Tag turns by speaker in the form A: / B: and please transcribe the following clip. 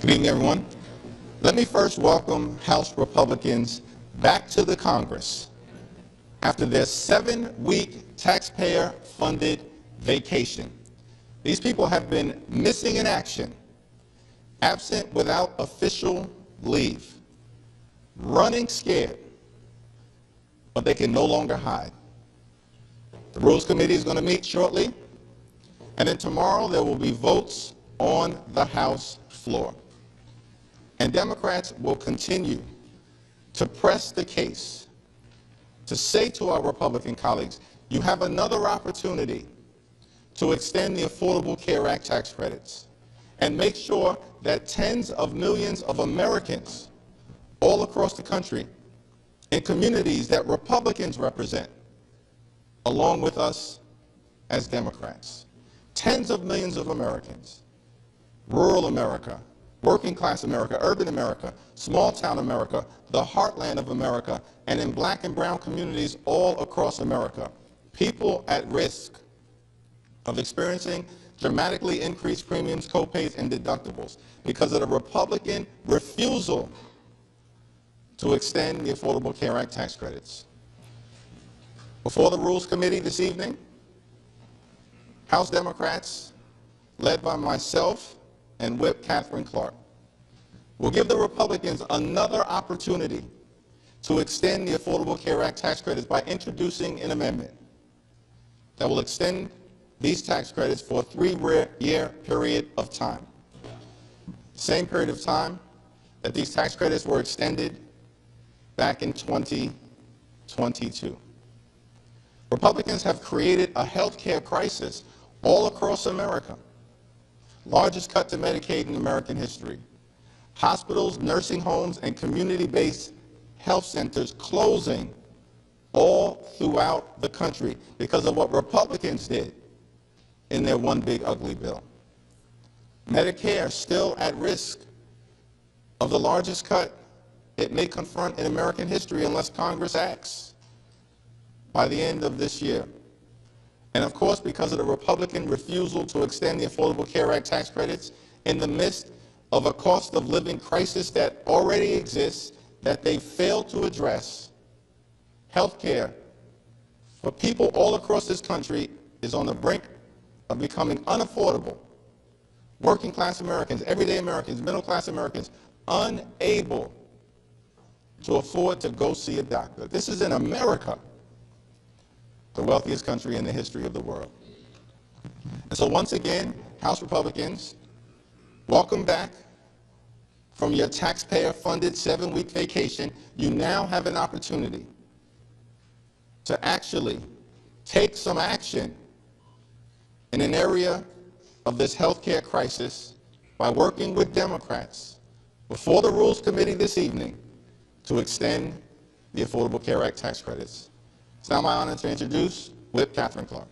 A: Good evening, everyone. Let me first welcome House Republicans back to the Congress after their 7-week taxpayer-funded vacation. These people have been missing in action, absent without official leave, running scared, but they can no longer hide. The Rules Committee is going to meet shortly, and then tomorrow there will be votes on the House floor. And Democrats will continue to press the case to say to our Republican colleagues, you have another opportunity to extend the Affordable Care Act tax credits and make sure that tens of millions of Americans all across the country in communities that Republicans represent, along with us as Democrats, tens of millions of Americans, rural America, working class America, urban America, small town America, the heartland of America, and in black and brown communities all across America, people at risk of experiencing dramatically increased premiums, co-pays, and deductibles because of the Republican refusal to extend the Affordable Care Act tax credits. Before the Rules Committee this evening, House Democrats, led by myself and Whip Catherine Clark, will give the Republicans another opportunity to extend the Affordable Care Act tax credits by introducing an amendment that will extend these tax credits for a 3-year period of time. Same period of time that these tax credits were extended back in 2022. Republicans have created a health care crisis all across America. Largest cut to Medicaid in American history. Hospitals, nursing homes, and community-based health centers closing all throughout the country because of what Republicans did in their one big ugly bill. Medicare still at risk of the largest cut it may confront in American history unless Congress acts by the end of this year. And of course, because of the Republican refusal to extend the Affordable Care Act tax credits in the midst of a cost of living crisis that already exists, that they failed to address, health care for people all across this country is on the brink of becoming unaffordable. Working class Americans, everyday Americans, middle class Americans, unable to afford to go see a doctor. This is in America, the wealthiest country in the history of the world. And so once again, House Republicans, welcome back from your taxpayer-funded 7-week vacation. You now have an opportunity to actually take some action in an area of this health care crisis by working with Democrats before the Rules Committee this evening to extend the Affordable Care Act tax credits. It's now my honor to introduce Whip Catherine Clark.